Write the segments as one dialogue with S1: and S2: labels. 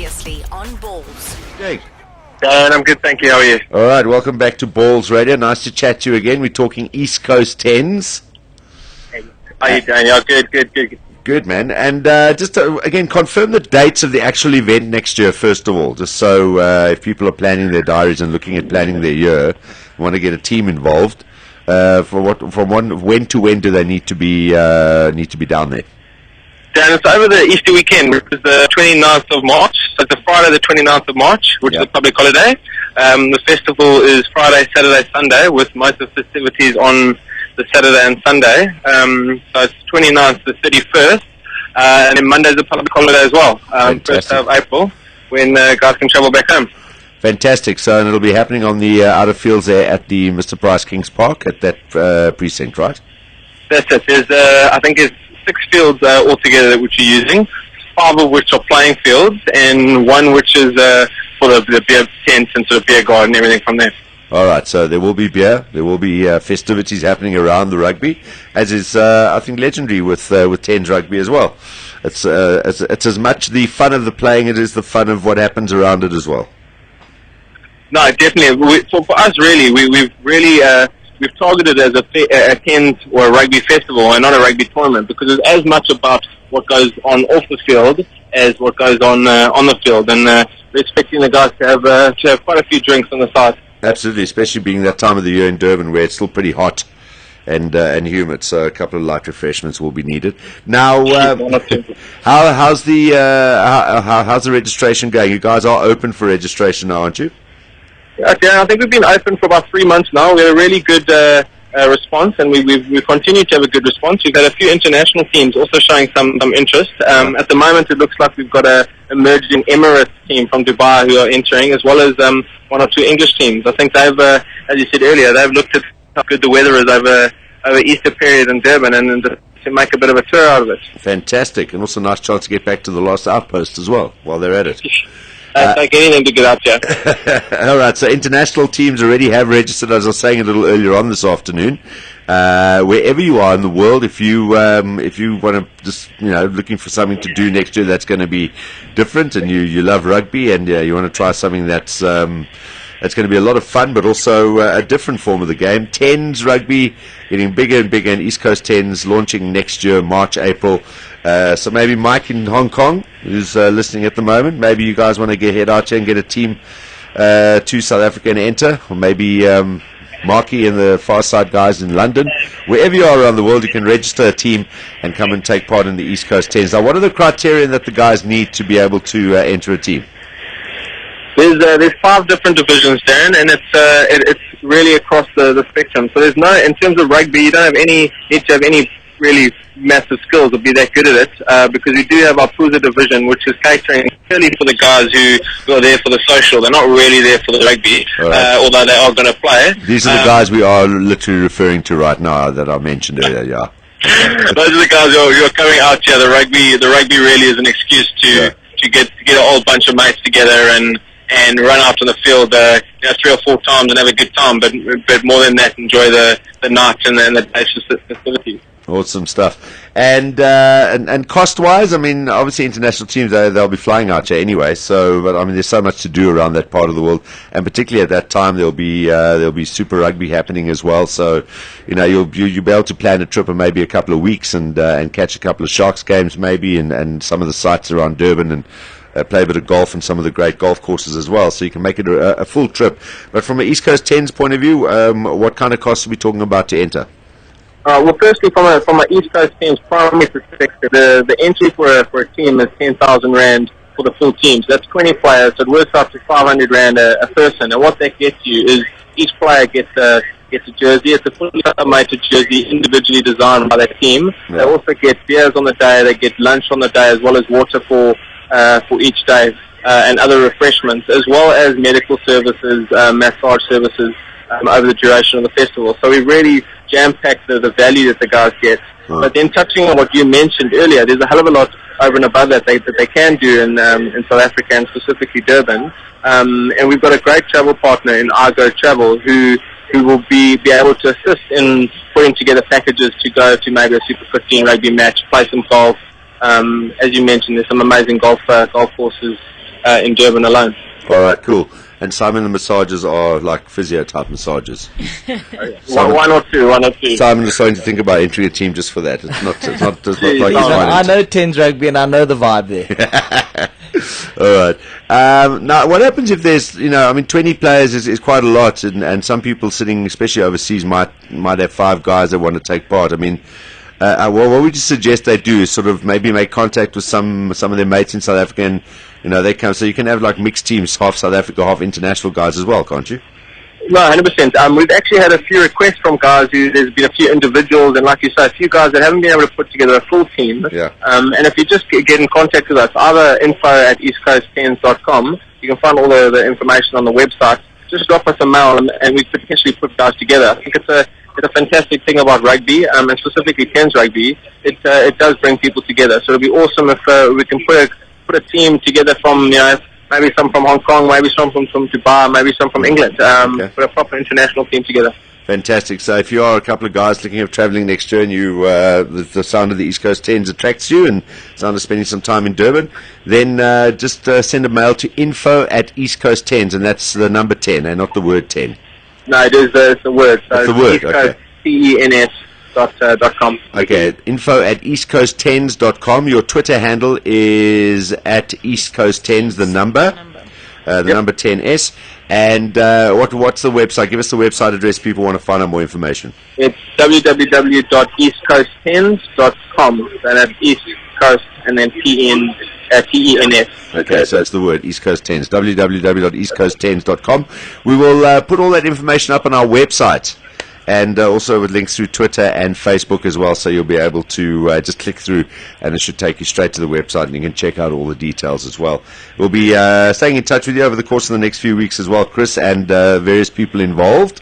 S1: Previously on Balls.
S2: Jake.
S3: Dan, I'm good, thank you. How are you?
S2: All right, welcome back to Balls Radio. Nice to chat to you again. We're talking East Coast Tens.
S3: How are you doing? Yeah, good.
S2: Good, man. And just to, again, confirm the dates of the actual event next year, first of all, just so if people are planning their diaries and looking at planning their year, want to get a team involved. When to when do they need to be down there?
S3: Dan, it's over the Easter weekend, which is the 29th of March. So it's a Friday the 29th of March, which is a public holiday. The festival is Friday, Saturday, Sunday, with most of the festivities on the Saturday and Sunday. So it's 29th to 31st, and then Monday's a public holiday as well, 1st of April, when guys can travel back home.
S2: Fantastic. So and it'll be happening on the outer fields there at the Mr. Price Kings Park at that precinct, right?
S3: That's it. There's, I think there's 6 fields altogether which you're using, 5 of which are playing fields, and 1 which is for the beer tent and sort of beer garden and everything from there.
S2: All right, so there will be beer, there will be festivities happening around the rugby, as is, I think, legendary with Tens rugby as well. It's as much the fun of the playing as it is the fun of what happens around it as well.
S3: No, definitely. For us, really, we've really we've targeted as a Tens or a rugby festival and not a rugby tournament, because it's as much about what goes on off the field as what goes on the field, and we're expecting the guys to have quite a few drinks on the side.
S2: Absolutely, especially being that time of the year in Durban where it's still pretty hot and humid, so a couple of light refreshments will be needed. Now, how's the registration going? You guys are open for registration now, aren't you?
S3: Yeah, I think we've been open for about 3 months now. We had a really good response, and we continue to have a good response. We've had a few international teams also showing some interest. At the moment, it looks like we've got a emerging Emirates team from Dubai who are entering, as well as 1 or 2 English teams. I think they've, as you said earlier, they've looked at how good the weather is over Easter period in Durban, and to make a bit of a tour out of it.
S2: Fantastic, and also a nice chance to get back to the last outpost as well while they're at it.
S3: Take anything to get out there.
S2: All right, so international teams already have registered, as I was saying a little earlier on this afternoon. Wherever you are in the world, if you want to just, looking for something to do next year that's going to be different, and you love rugby, and you want to try something that's going to be a lot of fun, but also a different form of the game. Tens rugby getting bigger and bigger, and East Coast Tens launching next year, March, April. So maybe Mike in Hong Kong, who's listening at the moment, maybe you guys want to head out here and get a team to South Africa and enter, or maybe Marky and the Far Side guys in London. Wherever you are around the world, you can register a team and come and take part in the East Coast Tens. Now, what are the criteria that the guys need to be able to enter a team?
S3: There's 5 different divisions, Darren, and it's really across the spectrum. So there's no, in terms of rugby, you don't need to have any really massive skills or be that good at it, because we do have our Puza division, which is catering purely for the guys who are there for the social. They're not really there for the rugby, although they are going to play.
S2: These are the guys we are literally referring to right now that I mentioned earlier, yeah.
S3: Those are the guys who are coming out here. The rugby really is an excuse to get a whole bunch of mates together and run out on the field 3 or 4 times and have a good time, but more than that, enjoy the night and the day's festivities.
S2: Awesome stuff. And cost-wise, I mean, obviously international teams, they'll be flying out here anyway. So, but I mean, there's so much to do around that part of the world, and particularly at that time, there'll be Super Rugby happening as well. So, you'll be able to plan a trip of maybe a couple of weeks and catch a couple of Sharks games maybe, and some of the sites around Durban, and play a bit of golf and some of the great golf courses as well. So you can make it a full trip. But from an East Coast Tens point of view, what kind of costs are we talking about to enter?
S3: Well, firstly, from an East Coast team's primary perspective, the entry for a team is 10,000 Rand for the full team. So that's 20 players, so it works out to 500 Rand a person. And what that gets you is each player gets a jersey. It's a fully custom-made jersey, individually designed by that team. Yeah. They also get beers on the day, they get lunch on the day, as well as water for each day, and other refreshments, as well as medical services, massage services over the duration of the festival. So we really jam-packed the value that the guys get. Right. But then touching on what you mentioned earlier, there's a hell of a lot over and above that they can do in South Africa, and specifically Durban. And we've got a great travel partner in Argo Travel who will be able to assist in putting together packages to go to maybe a Super 15 rugby match, play some golf. As you mentioned, there's some amazing golf courses in Durban alone.
S2: All right, cool. And Simon, the massages are like physio-type massages.
S3: One or two.
S2: Simon is starting to think about entering a team just for that. It's not like he's
S1: I know Tens rugby and I know the vibe there.
S2: All right. Now, what happens if there's, 20 players is quite a lot, and some people sitting, especially overseas, might have 5 guys that want to take part. I mean, what would you suggest they do? Is sort of maybe make contact with some of their mates in South Africa, and they come. So you can have like mixed teams, half South Africa, half international guys as well, can't you?
S3: No, 100%. We've actually had a few requests from guys there's been a few individuals, and like you say, a few guys that haven't been able to put together a full team.
S2: Yeah.
S3: And if you just get in contact with us, either info@eastcoasttens.com, you can find all the information on the website. Just drop us a mail, and we could potentially put guys together. I think it's a fantastic thing about rugby, and specifically Tens rugby. It does bring people together. So it'd be awesome if we can put a team together from maybe some from Hong Kong, maybe some from Dubai, maybe some from England. Put a proper international team together.
S2: Fantastic. So if you are a couple of guys thinking of travelling next year, and you the sound of the East Coast Tens attracts you, and sound of spending some time in Durban, then just send a mail to info@eastcoasttens, and that's the number 10, and not the word 10.
S3: No, it's the word. So
S2: it's the word, okay.
S3: TENS.com.
S2: Okay, info@eastcoasttens.com. Your Twitter handle is @eastcoasttens, the number. The number 10S. And what's the website? Give us the website address if people want to find out more information.
S3: It's www.eastcoasttens.com. And that's East Coast and then TENS.
S2: Okay, so it's the word East Coast Tens. www.eastcoasttens.com. We will put all that information up on our website, and also with links through Twitter and Facebook as well, so you'll be able to just click through, and it should take you straight to the website, and you can check out all the details as well. We'll be staying in touch with you over the course of the next few weeks as well, Chris, and various people involved.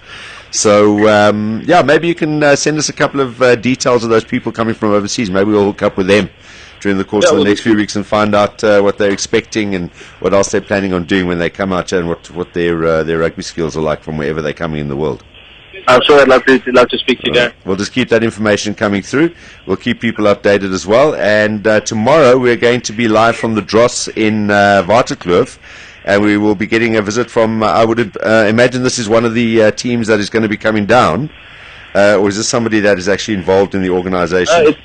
S2: So, maybe you can send us a couple of details of those people coming from overseas. Maybe we'll hook up with them during the course of the next few weeks and find out what they're expecting and what else they're planning on doing when they come out here, and what their rugby skills are like from wherever they're coming in the world.
S3: I'm sure I'd love to speak to you, Darren.
S2: We'll just keep that information coming through. We'll keep people updated as well. And tomorrow we're going to be live from the Dross in Waterkloof, and we will be getting a visit from, I would imagine this is one of the teams that is going to be coming down. Or is this somebody that is actually involved in the organisation?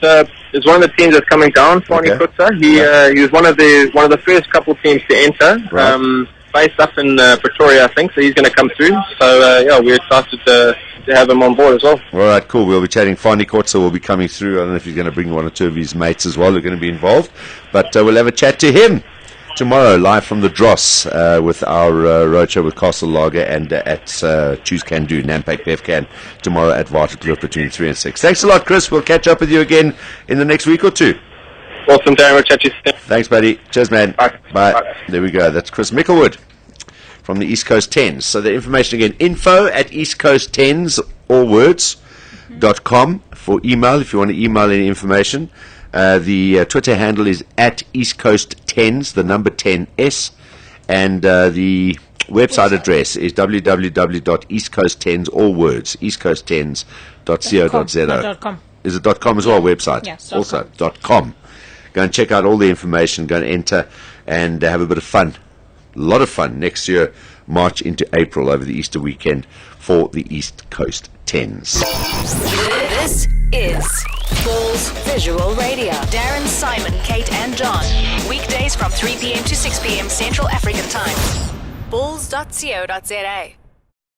S3: It's one of the teams that's coming down, Fani Kutsa. He was one of the first couple teams to enter.
S2: Right.
S3: Based up in Pretoria, I think, so he's going to come through. So, we're excited to have him on board as well.
S2: All right, cool. We'll be chatting. Fani Kotza will be coming through. I don't know if he's going to bring one or two of his mates as well who are going to be involved. But we'll have a chat to him tomorrow, live from the Dross, with our roadshow with Castle Lager and at Choose Can Do, Nampak Bevcan, tomorrow at Waterkloof between 3 and 6. Thanks a lot, Chris. We'll catch up with you again in the next week or two.
S3: Awesome, Darren. We'll chat to you soon.
S2: Thanks, buddy. Cheers, man.
S3: Bye.
S2: Bye. There we go. That's Chris Micklewood from the East Coast Tens. So the information again, info@eastcoasttens, all words, .com for email if you want to email any information. The Twitter handle is @eastcoasttens, the number 10S, and the website address is www.eastcoasttens, all words, eastcoasttens.co.za.
S4: .com.
S2: Is it .com as well, website?
S4: Yes,
S2: also .com. Go and check out all the information, go and enter, and have a bit of fun. A lot of fun next year, March into April, over the Easter weekend for the East Coast Tens.
S5: This is Bulls Visual Radio. Darren, Simon, Kate and John. Weekdays from 3 p.m. to 6 p.m. Central African Time. Bulls.co.za